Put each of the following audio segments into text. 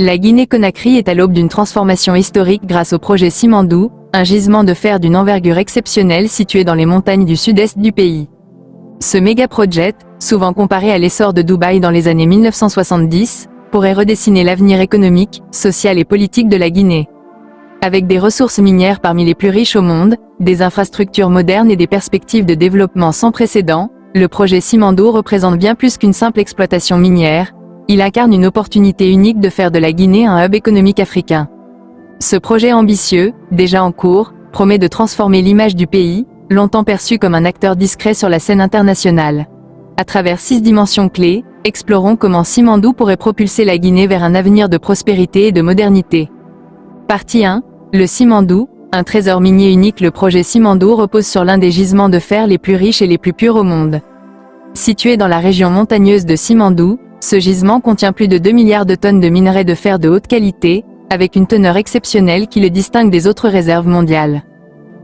La Guinée-Conakry est à l'aube d'une transformation historique grâce au projet Simandou, un gisement de fer d'une envergure exceptionnelle situé dans les montagnes du sud-est du pays. Ce méga-projet, souvent comparé à l'essor de Dubaï dans les années 1970, pourrait redessiner l'avenir économique, social et politique de la Guinée. Avec des ressources minières parmi les plus riches au monde, des infrastructures modernes et des perspectives de développement sans précédent, le projet Simandou représente bien plus qu'une simple exploitation minière, il incarne une opportunité unique de faire de la Guinée un hub économique africain. Ce projet ambitieux, déjà en cours, promet de transformer l'image du pays, longtemps perçu comme un acteur discret sur la scène internationale. À travers 6 dimensions clés, explorons comment Simandou pourrait propulser la Guinée vers un avenir de prospérité et de modernité. Partie 1. Le Simandou, un trésor minier unique. Le projet Simandou repose sur l'un des gisements de fer les plus riches et les plus purs au monde. Situé dans la région montagneuse de Simandou, ce gisement contient plus de 2 milliards de tonnes de minerais de fer de haute qualité, avec une teneur exceptionnelle qui le distingue des autres réserves mondiales.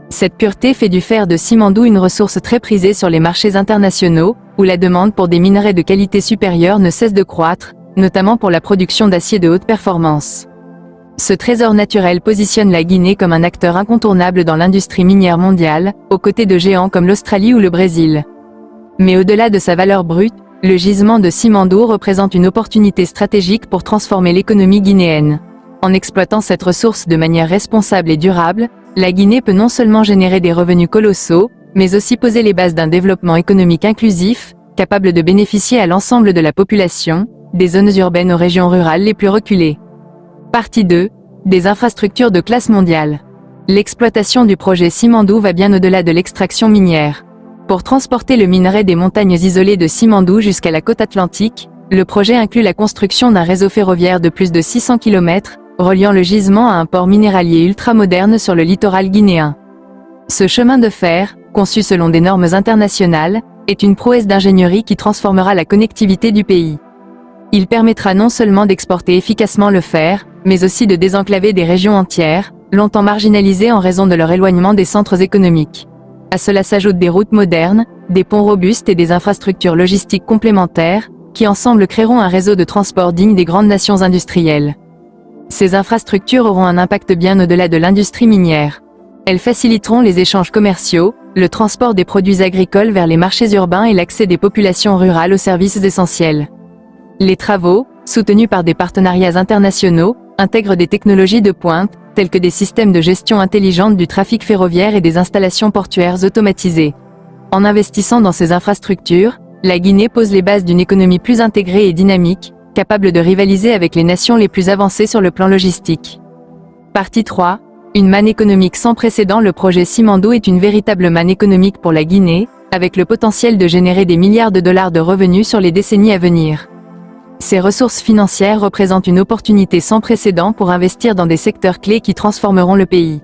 Cette pureté fait du fer de Simandou une ressource très prisée sur les marchés internationaux, où la demande pour des minerais de qualité supérieure ne cesse de croître, notamment pour la production d'acier de haute performance. Ce trésor naturel positionne la Guinée comme un acteur incontournable dans l'industrie minière mondiale, aux côtés de géants comme l'Australie ou le Brésil. Mais au-delà de sa valeur brute, le gisement de Simandou représente une opportunité stratégique pour transformer l'économie guinéenne. En exploitant cette ressource de manière responsable et durable, la Guinée peut non seulement générer des revenus colossaux, mais aussi poser les bases d'un développement économique inclusif, capable de bénéficier à l'ensemble de la population, des zones urbaines aux régions rurales les plus reculées. Partie 2. Des infrastructures de classe mondiale. L'exploitation du projet Simandou va bien au-delà de l'extraction minière. Pour transporter le minerai des montagnes isolées de Simandou jusqu'à la côte atlantique, le projet inclut la construction d'un réseau ferroviaire de plus de 600 km, reliant le gisement à un port minéralier ultramoderne sur le littoral guinéen. Ce chemin de fer, conçu selon des normes internationales, est une prouesse d'ingénierie qui transformera la connectivité du pays. Il permettra non seulement d'exporter efficacement le fer, mais aussi de désenclaver des régions entières, longtemps marginalisées en raison de leur éloignement des centres économiques. À cela s'ajoutent des routes modernes, des ponts robustes et des infrastructures logistiques complémentaires, qui ensemble créeront un réseau de transport digne des grandes nations industrielles. Ces infrastructures auront un impact bien au-delà de l'industrie minière. Elles faciliteront les échanges commerciaux, le transport des produits agricoles vers les marchés urbains et l'accès des populations rurales aux services essentiels. Les travaux, soutenus par des partenariats internationaux, intègrent des technologies de pointe, telles que des systèmes de gestion intelligente du trafic ferroviaire et des installations portuaires automatisées. En investissant dans ces infrastructures, la Guinée pose les bases d'une économie plus intégrée et dynamique, capable de rivaliser avec les nations les plus avancées sur le plan logistique. Partie 3. Une manne économique sans précédent. Le projet Simandou est une véritable manne économique pour la Guinée, avec le potentiel de générer des milliards de dollars de revenus sur les décennies à venir. Ces ressources financières représentent une opportunité sans précédent pour investir dans des secteurs clés qui transformeront le pays.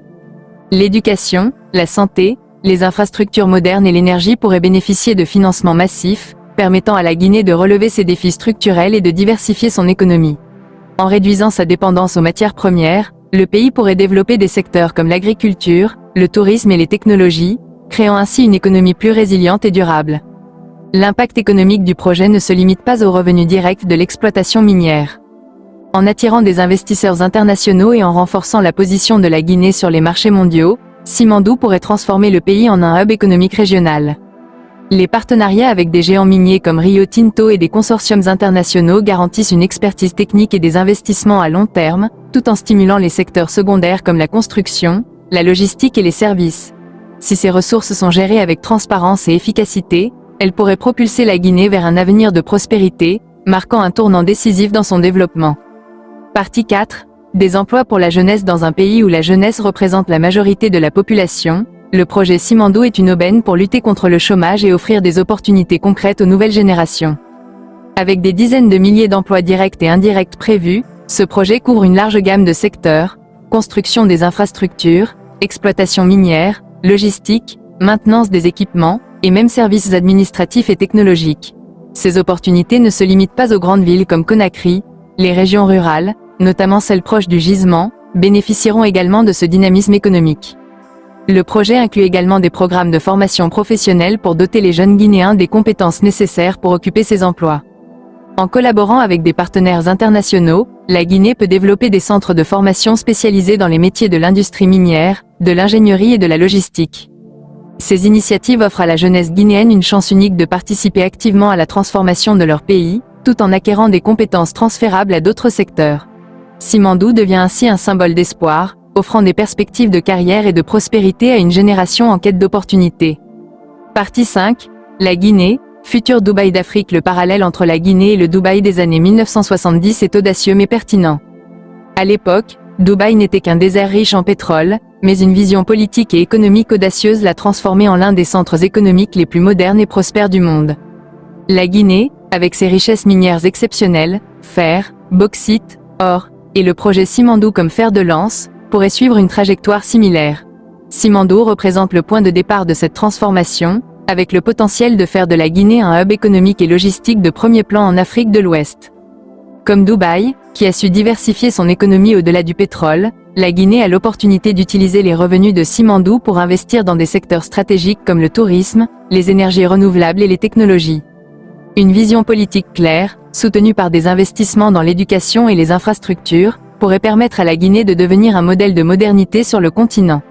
L'éducation, la santé, les infrastructures modernes et l'énergie pourraient bénéficier de financements massifs, permettant à la Guinée de relever ses défis structurels et de diversifier son économie. En réduisant sa dépendance aux matières premières, le pays pourrait développer des secteurs comme l'agriculture, le tourisme et les technologies, créant ainsi une économie plus résiliente et durable. L'impact économique du projet ne se limite pas aux revenus directs de l'exploitation minière. En attirant des investisseurs internationaux et en renforçant la position de la Guinée sur les marchés mondiaux, Simandou pourrait transformer le pays en un hub économique régional. Les partenariats avec des géants miniers comme Rio Tinto et des consortiums internationaux garantissent une expertise technique et des investissements à long terme, tout en stimulant les secteurs secondaires comme la construction, la logistique et les services. Si ces ressources sont gérées avec transparence et efficacité, elles pourraient propulser la Guinée vers un avenir de prospérité, marquant un tournant décisif dans son développement. Partie 4. Des emplois pour la jeunesse. Dans un pays où la jeunesse représente la majorité de la population, le projet Simandou est une aubaine pour lutter contre le chômage et offrir des opportunités concrètes aux nouvelles générations. Avec des dizaines de milliers d'emplois directs et indirects prévus, ce projet couvre une large gamme de secteurs: construction des infrastructures, exploitation minière, logistique, maintenance des équipements, et même services administratifs et technologiques. Ces opportunités ne se limitent pas aux grandes villes comme Conakry. Les régions rurales, notamment celles proches du gisement, bénéficieront également de ce dynamisme économique. Le projet inclut également des programmes de formation professionnelle pour doter les jeunes Guinéens des compétences nécessaires pour occuper ces emplois. En collaborant avec des partenaires internationaux, la Guinée peut développer des centres de formation spécialisés dans les métiers de l'industrie minière, de l'ingénierie et de la logistique. Ces initiatives offrent à la jeunesse guinéenne une chance unique de participer activement à la transformation de leur pays, tout en acquérant des compétences transférables à d'autres secteurs. Simandou devient ainsi un symbole d'espoir, offrant des perspectives de carrière et de prospérité à une génération en quête d'opportunités. Partie 5. La Guinée, futur Dubaï d'Afrique. Le parallèle entre la Guinée et le Dubaï des années 1970 est audacieux mais pertinent. À l'époque, Dubaï n'était qu'un désert riche en pétrole, mais une vision politique et économique audacieuse l'a transformé en l'un des centres économiques les plus modernes et prospères du monde. La Guinée, avec ses richesses minières exceptionnelles, fer, bauxite, or, et le projet Simandou comme fer de lance, pourrait suivre une trajectoire similaire. Simandou représente le point de départ de cette transformation, avec le potentiel de faire de la Guinée un hub économique et logistique de premier plan en Afrique de l'Ouest. Comme Dubaï, qui a su diversifier son économie au-delà du pétrole, la Guinée a l'opportunité d'utiliser les revenus de Simandou pour investir dans des secteurs stratégiques comme le tourisme, les énergies renouvelables et les technologies. Une vision politique claire, soutenue par des investissements dans l'éducation et les infrastructures, pourrait permettre à la Guinée de devenir un modèle de modernité sur le continent.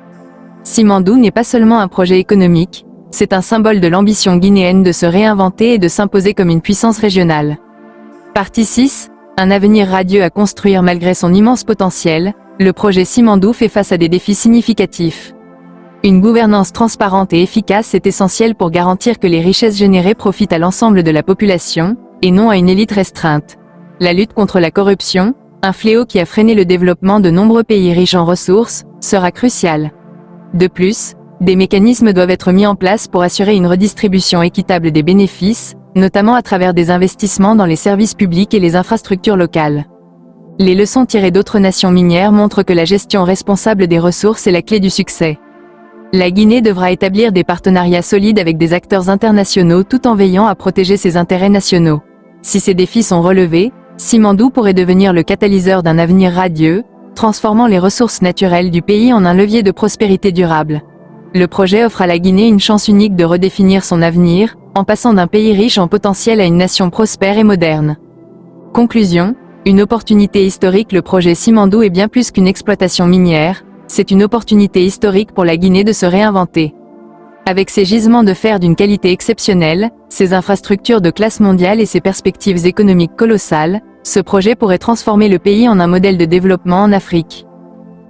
Simandou n'est pas seulement un projet économique, c'est un symbole de l'ambition guinéenne de se réinventer et de s'imposer comme une puissance régionale. Partie 6. Un avenir radieux à construire. Malgré son immense potentiel, le projet Simandou fait face à des défis significatifs. Une gouvernance transparente et efficace est essentielle pour garantir que les richesses générées profitent à l'ensemble de la population, et non à une élite restreinte. La lutte contre la corruption, un fléau qui a freiné le développement de nombreux pays riches en ressources, sera cruciale. De plus, des mécanismes doivent être mis en place pour assurer une redistribution équitable des bénéfices, notamment à travers des investissements dans les services publics et les infrastructures locales. Les leçons tirées d'autres nations minières montrent que la gestion responsable des ressources est la clé du succès. La Guinée devra établir des partenariats solides avec des acteurs internationaux tout en veillant à protéger ses intérêts nationaux. Si ces défis sont relevés, Simandou pourrait devenir le catalyseur d'un avenir radieux, transformant les ressources naturelles du pays en un levier de prospérité durable. Le projet offre à la Guinée une chance unique de redéfinir son avenir, en passant d'un pays riche en potentiel à une nation prospère et moderne. Conclusion, une opportunité historique. Le projet Simandou est bien plus qu'une exploitation minière, c'est une opportunité historique pour la Guinée de se réinventer. Avec ses gisements de fer d'une qualité exceptionnelle, ses infrastructures de classe mondiale et ses perspectives économiques colossales, ce projet pourrait transformer le pays en un modèle de développement en Afrique.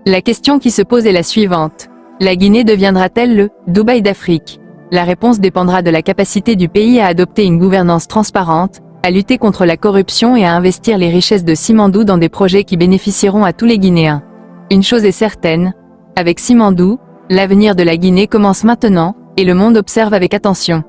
La question qui se pose est la suivante. La Guinée deviendra-t-elle le « Dubaï d'Afrique » ? La réponse dépendra de la capacité du pays à adopter une gouvernance transparente, à lutter contre la corruption et à investir les richesses de Simandou dans des projets qui bénéficieront à tous les Guinéens. Une chose est certaine, avec Simandou, l'avenir de la Guinée commence maintenant, et le monde observe avec attention.